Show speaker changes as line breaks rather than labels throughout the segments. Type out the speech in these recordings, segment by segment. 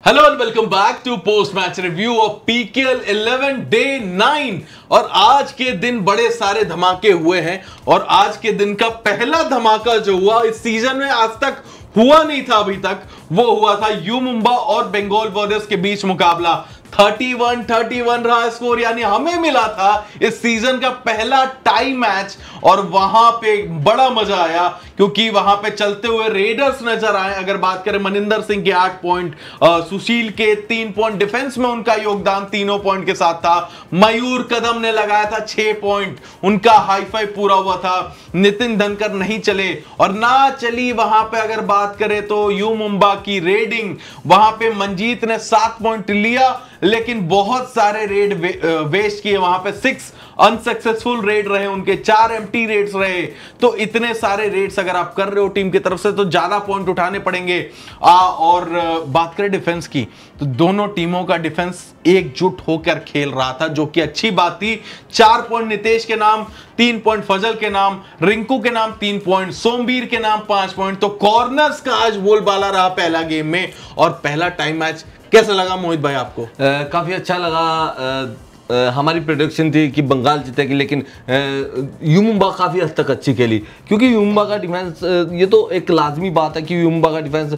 Hello and welcome back to post match review of PKL 11 day 9। और आज के दिन बड़े सारे धमाके हुए हैं और आज के दिन का पहला धमाका जो हुआ इस सीजन में आज तक हुआ नहीं था अभी तक, वो हुआ था यू मुंबा और बंगाल वॉरियर्स के बीच मुकाबला। 31-31 रहा स्कोर, यानी हमें मिला था इस सीजन का पहला टाई मैच और वहां पे बड़ा मजा आया क्योंकि वहां पे चलते हुए रेडर्स नजर आए। अगर बात करें मनिंदर सिंह के 8 पॉइंट, सुशील के 3 पॉइंट, डिफेंस में उनका योगदान तीनों पॉइंट के साथ था। मयूर कदम ने लगाया था 6 पॉइंट, उनका हाई फाइव पूरा हुआ था। नितिन धनकर नहीं चले और ना चली वहां पे अगर बात करें तो यू मुंबा की रेडिंग। वहां पे मंजीत ने 7 पॉइंट लिया लेकिन बहुत सारे रेड वेस्ट किए। वहां पे 6 अनसक्सेसफुल रेड रहे उनके, 4 एम्प्टी रेड्स रहे। तो इतने सारे रेड्स अगर आप कर रहे हो टीम की तरफ से तो ज्यादा पॉइंट उठाने पड़ेंगे। और बात करें डिफेंस की तो दोनों टीमों का डिफेंस एकजुट होकर खेल रहा था, जो कि अच्छी बात थी। 4 पॉइंट नितेश के नाम, 3 पॉइंट फजल के नाम, रिंकू के नाम 3 पॉइंट, सोमवीर के नाम 5 पॉइंट। तो कॉर्नर्स का आज बोलबाला रहा पहला गेम में। और पहला टाइम मैच कैसा लगा मोहित भाई आपको?
काफ़ी अच्छा लगा। हमारी प्रेडिक्शन थी कि बंगाल जीतेगी लेकिन यू मुंबा काफ़ी हद तक अच्छी खेली क्योंकि यू मुंबा का डिफेंस, ये तो एक लाजमी बात है कि यू मुंबा का डिफेंस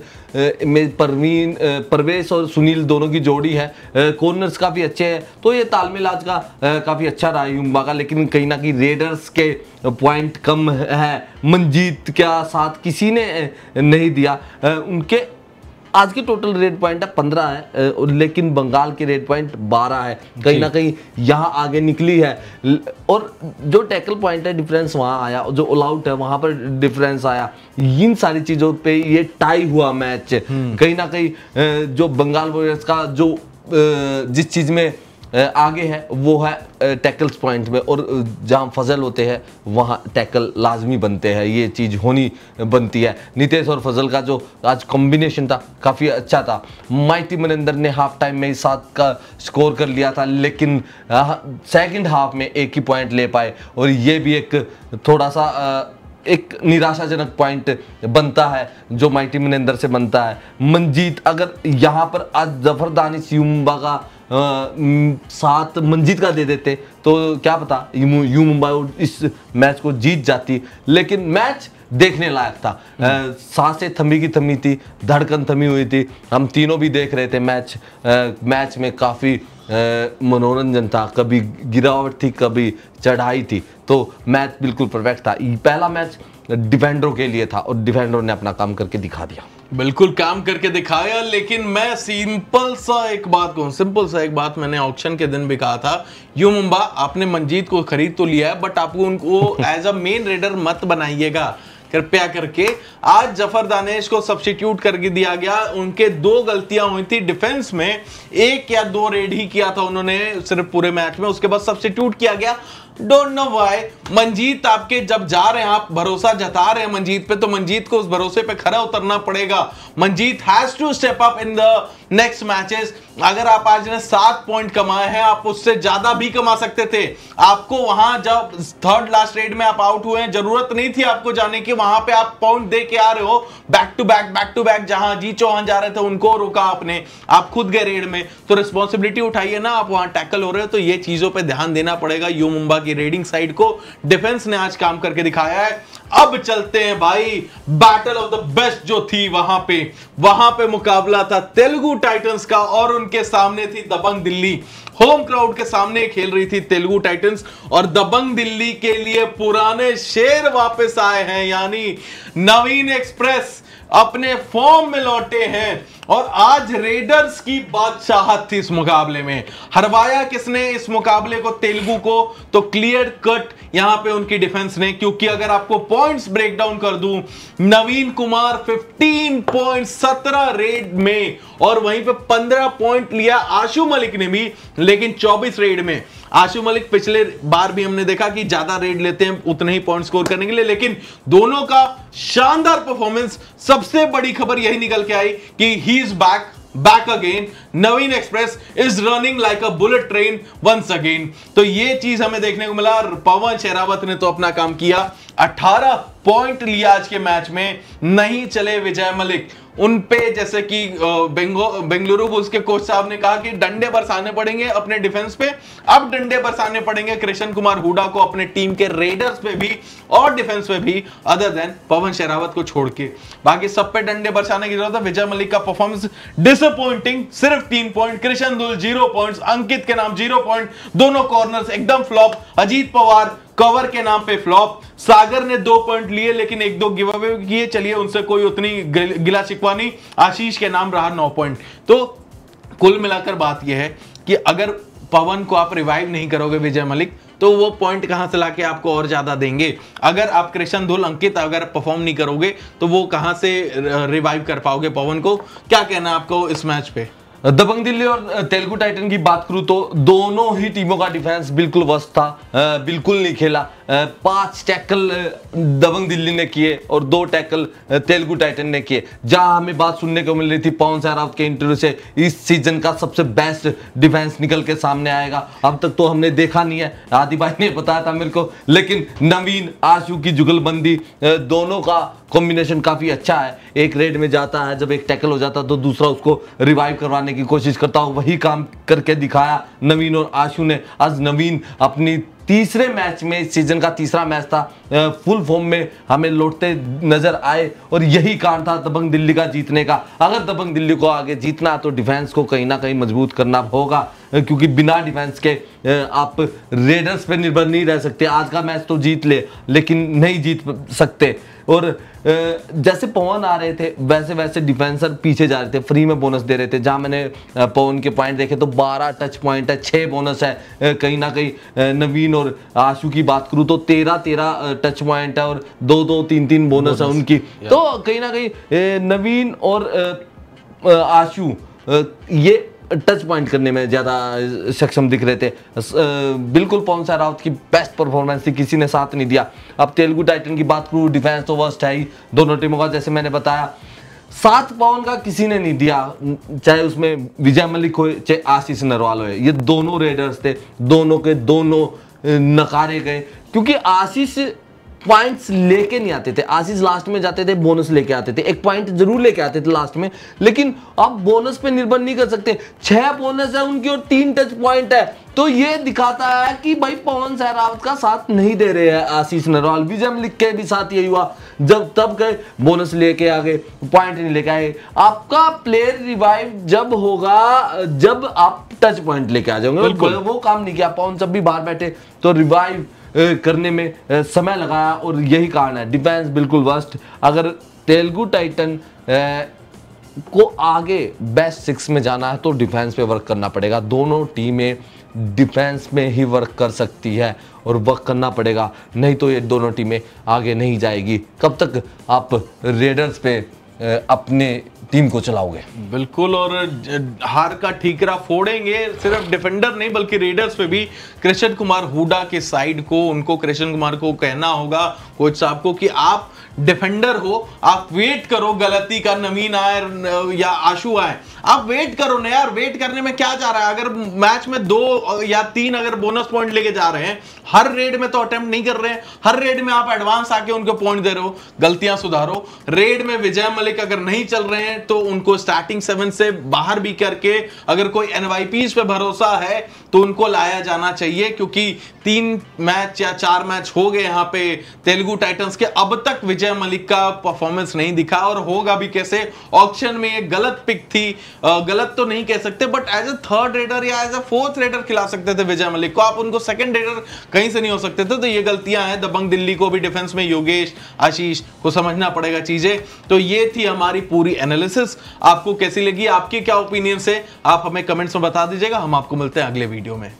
में परवेश और सुनील दोनों की जोड़ी है। कॉर्नर्स काफ़ी अच्छे हैं तो ये तालमेल आज का काफ़ी अच्छा रहा यू मुंबा का। लेकिन कहीं ना कहीं रेडर्स के पॉइंट कम है, मंजीत का साथ किसी ने नहीं दिया। उनके आज की टोटल रेड पॉइंट है 15 है लेकिन बंगाल के रेड पॉइंट 12 है। कहीं ना कहीं यहाँ आगे निकली है। और जो टैकल पॉइंट है डिफरेंस वहाँ आया, जो ऑल आउट है वहाँ पर डिफरेंस आया। इन सारी चीज़ों पे ये टाई हुआ मैच। कहीं ना कहीं जो बंगाल वॉरियर्स का जो जिस चीज़ में आगे है वो है टैकल्स पॉइंट में, और जहाँ फजल होते हैं वहाँ टैकल लाजमी बनते हैं, ये चीज़ होनी बनती है। नितेश और फजल का जो आज कॉम्बिनेशन था काफ़ी अच्छा था। माइटी मनिंदर ने हाफ टाइम में ही 7 का स्कोर कर लिया था लेकिन सेकंड हाफ में 1 ही पॉइंट ले पाए और ये भी एक थोड़ा सा एक निराशाजनक पॉइंट बनता है जो माइटी मनिंदर से बनता है। मंजीत अगर यहाँ पर आज जफर दानिश यू मुंबा का साथ मंजीत का दे देते तो क्या पता यू मुंबा इस मैच को जीत जाती। लेकिन मैच देखने लायक था। सांसें थमी की थमी थी, धड़कन थमी हुई थी। हम तीनों भी देख रहे थे मैच में काफ़ी मनोरंजन था, कभी गिरावट थी कभी चढ़ाई थी। तो मैच बिल्कुल परफेक्ट था। पहला मैच डिफेंडरों के लिए था और डिफेंडरों ने अपना काम करके दिखा दिया।
बिल्कुल काम करके दिखाया। लेकिन मैं सिंपल सा एक बात मैंने ऑक्शन के दिन भी कहा था, यू मुंबा आपने मंजीत को खरीद तो लिया है बट आपको उनको एज अ मेन रेडर मत बनाइएगा कृपया करके। आज जफर दानिश को सब्स्टिट्यूट करके दिया गया। उनके 2 गलतियां हुई थी डिफेंस में, 1 या 2 रेड ही किया था उन्होंने सिर्फ पूरे मैच में, उसके बाद सब्स्टिट्यूट किया गया। Don't know why. मंजीत आपके जब जा रहे हैं, आप भरोसा जता रहे हैं मंजीत पे, तो मंजीत को उस भरोसे पे खरा उतरना पड़ेगा। Manjeet has to step up in the next matches. अगर आप आज ने 7 पॉइंट कमाए हैं, आप उससे ज्यादा भी कमा सकते थे। आपको वहां जब 3rd लास्ट रेड में आप आउट हुए हैं, जरूरत नहीं थी आपको जाने की। वहां पे आप पॉइंट दे के आ रहे हो, बैक टू बैक। जहां जी चौहान जा रहे थे उनको रोका आपने, आप खुद गए रेड में, तो रिस्पॉन्सिबिलिटी उठाइए ना। आप वहां टैकल हो रहे हो तो ये चीजों पे ध्यान देना पड़ेगा यू मुंबा की रेडिंग साइड को। डिफेंस ने आज काम करके दिखाया है। अब चलते हैं भाई बैटल ऑफ द बेस्ट जो थी वहां पे मुकाबला था तेलुगु टाइटंस का और उनके सामने थी दबंग दिल्ली। होम क्राउड के सामने खेल रही थी तेलुगु टाइटंस और दबंग दिल्ली के लिए पुराने शेर वापस आए हैं, यानी नवीन एक्सप्रेस अपने फॉर्म में लौटे हैं। और आज रेडर्स की बादशाहत थी इस मुकाबले में। हरवाया किसने इस मुकाबले को? तेलुगु को। तो क्लियर कट यहां पे उनकी डिफेंस ने, क्योंकि अगर आपको पॉइंट्स ब्रेक डाउन कर दूं, नवीन कुमार 15 पॉइंट 17 रेड में और वहीं पे 15 पॉइंट लिया आशु मलिक ने भी, लेकिन 24 रेड में। आशु मलिक पिछले बार भी हमने देखा कि ज्यादा रेड लेते हैं उतने ही पॉइंट स्कोर करने के लिए, लेकिन दोनों का शानदार परफॉर्मेंस। सबसे बड़ी खबर यही निकल के आई कि he is back again. Naveen express is running like a bullet train once again. तो ये चीज हमें देखने को मिला। पवन शेरावत ने तो अपना काम किया, 18 पॉइंट लिया आज के मैच में। नहीं चले विजय मलिक, उन पे जैसे कि बेंगलुरु बुल्स के कोच साहब ने कहा कि डंडे बरसाने पड़ेंगे अपने डिफेंस पे। अब डंडे बरसाने पड़ेंगे कृष्ण कुमार हुडा को अपने टीम के रेडर्स पे भी और डिफेंस पे भी, अदर देन पवन शेरावत को छोड़ के। बाकी सब पे डंडे बरसाने की जरूरत है। विजय मलिक का परफॉर्मेंस डिसअपॉइंटिंग, सिर्फ 3 पॉइंट। कृष्ण दुल 0 पॉइंट्स, अंकित के नाम 0 पॉइंट, दोनों कॉर्नर्स एकदम फ्लॉप। अजीत पवार कवर के नाम पे फ्लॉप। सागर ने 2 पॉइंट लिए लेकिन 1-2 गिव अवे किए, चलिए उनसे कोई उतनी गिला शिकवा नहीं। आशीष के नाम रहा 9 पॉइंट। तो कुल मिलाकर बात यह है कि अगर पवन को आप रिवाइव नहीं करोगे विजय मलिक, तो वो पॉइंट कहां से लाके आपको और ज्यादा देंगे। अगर आप कृष्ण धुल, अंकित अगर परफॉर्म नहीं करोगे तो वो कहां से रिवाइव कर पाओगे पवन को। क्या कहना आपको इस मैच पे?
दबंग दिल्ली और तेलुगु टाइटन की बात करूं तो दोनों ही टीमों का डिफेंस बिल्कुल वर्स्ट था, बिल्कुल नहीं खेला। 5 टैकल दबंग दिल्ली ने किए और 2 टैकल तेलुगु टाइटन ने किए। जहां हमें बात सुनने को मिल रही थी पवन शेरावत के इंटरव्यू से, इस सीजन का सबसे बेस्ट डिफेंस निकल के सामने आएगा। अब तक तो हमने देखा नहीं है, आदि भाई ने बताया था मेरे को, लेकिन नवीन आशु की जुगलबंदी, दोनों का कॉम्बिनेशन काफी अच्छा है। एक रेड में जाता है, जब एक टैकल हो जाता है तो दूसरा उसको रिवाइव करवाने की कोशिश करता हूं, वही काम करके दिखाया नवीन और आशु ने। आज नवीन अपनी तीसरे मैच में, सीजन का तीसरा मैच था, फुल फॉर्म में हमें लौटते नजर आए और यही कारण था दबंग दिल्ली का जीतने का। अगर दबंग दिल्ली को आगे जीतना है तो डिफेंस को कहीं ना कहीं मजबूत करना होगा, क्योंकि बिना डिफेंस के आप रेडर्स पे निर्भर नहीं रह सकते। आज का मैच तो जीत ले लेकिन नहीं जीत सकते। और जैसे पवन आ रहे थे वैसे वैसे डिफेंसर पीछे जा रहे थे, फ्री में बोनस दे रहे थे। जहां मैंने पवन के पॉइंट देखे तो 12 टच पॉइंट है, 6 बोनस है। कहीं ना कहीं नवीन और आशु की बात करूं तो 13 टच पॉइंट है और 2-2, 3-3 बोनस है उनकी। तो कहीं ना कहीं नवीन और आशु ये टच पॉइंट करने में ज्यादा सक्षम दिख रहे थे। बिल्कुल पवन शेरावत की बेस्ट परफॉर्मेंस थी, किसी ने साथ नहीं दिया। अब तेलुगु टाइटन की बात करूं, डिफेंस तो वर्स्ट है ही दोनों टीमों का, जैसे मैंने बताया। साथ पवन का किसी ने नहीं दिया, चाहे उसमें विजय मलिक हो चाहे आशीष नरवाल हो। ये दोनों रेडर्स थे, दोनों के दोनों नकारे गए, क्योंकि आशीष पॉइंट्स लेके नहीं आते थे। आशीष लास्ट में जाते थे, बोनस लेके आते थे, 1 पॉइंट जरूर लेके आते थे लास्ट में, लेकिन अब बोनस पे निर्भर नहीं कर सकते। 6 बोनस है उनकी और 3 टच पॉइंट है। तो ये दिखाता है कि भाई पवन शेरावत का साथ नहीं दे रहे हैं आशीष नरवाल। विजय मलिक के भी साथ यही हुआ, जब तब गए बोनस लेके आ गए, पॉइंट नहीं लेके आए। आपका प्लेयर रिवाइव जब होगा जब आप टच पॉइंट लेके आ जाओगे, वो काम नहीं किया पवन। जब भी बाहर बैठे तो रिवाइव करने में समय लगाया और यही कारण है, डिफेंस बिल्कुल वर्स्ट। अगर तेलुगु टाइटन को आगे बेस्ट 6 में जाना है तो डिफेंस पे वर्क करना पड़ेगा। दोनों टीमें डिफेंस में ही वर्क कर सकती है और वर्क करना पड़ेगा, नहीं तो ये दोनों टीमें आगे नहीं जाएगी। कब तक आप रेडर्स पे अपने टीम को चलाओगे?
बिल्कुल, और हार का ठीकरा फोड़ेंगे सिर्फ डिफेंडर नहीं बल्कि रेडर्स पे भी। कृष्ण कुमार हुडा के साइड को, उनको कृष्ण कुमार को कहना होगा कोच साहब को कि आप डिफेंडर हो, आप वेट करो गलती का, नवीन आए या आशु आए, आप वेट करो ना यार। वेट करने में क्या जा रहा है? अगर मैच में 2 या 3 अगर बोनस पॉइंट लेके जा रहे हैं, हर रेड में तो अटेम्प्ट नहीं कर रहे हैं, हर रेड में आप एडवांस आके उनको पॉइंट दे रहे हो। गलतियां सुधारो। रेड में विजय मलिक अगर नहीं चल रहे हैं तो उनको स्टार्टिंग 7 से बाहर भी करके, अगर कोई एनवाईपीज पे भरोसा है तो उनको लाया जाना चाहिए, क्योंकि 3 मैच या 4 मैच हो गए यहाँ पे तेलुगु टाइटंस के, अब तक विजय मलिक का परफॉर्मेंस नहीं दिखा और होगा भी कैसे। ऑक्शन में एक गलत पिक थी, गलत तो नहीं कह सकते, but as a 3rd raider या एज ए 4th रेडर खिला सकते थे विजय मलिक को, आप उनको 2nd रेडर कहीं से नहीं हो सकते थे। तो ये गलतियां हैं दबंग दिल्ली को भी, डिफेंस में योगेश, आशीष को समझना पड़ेगा चीजें। तो ये थी हमारी पूरी एनालिसिस। आपको कैसी लगी, आपके क्या ओपिनियन है, आप हमें कमेंट्स में बता दीजिएगा। हम आपको मिलते हैं अगले वीडियो में।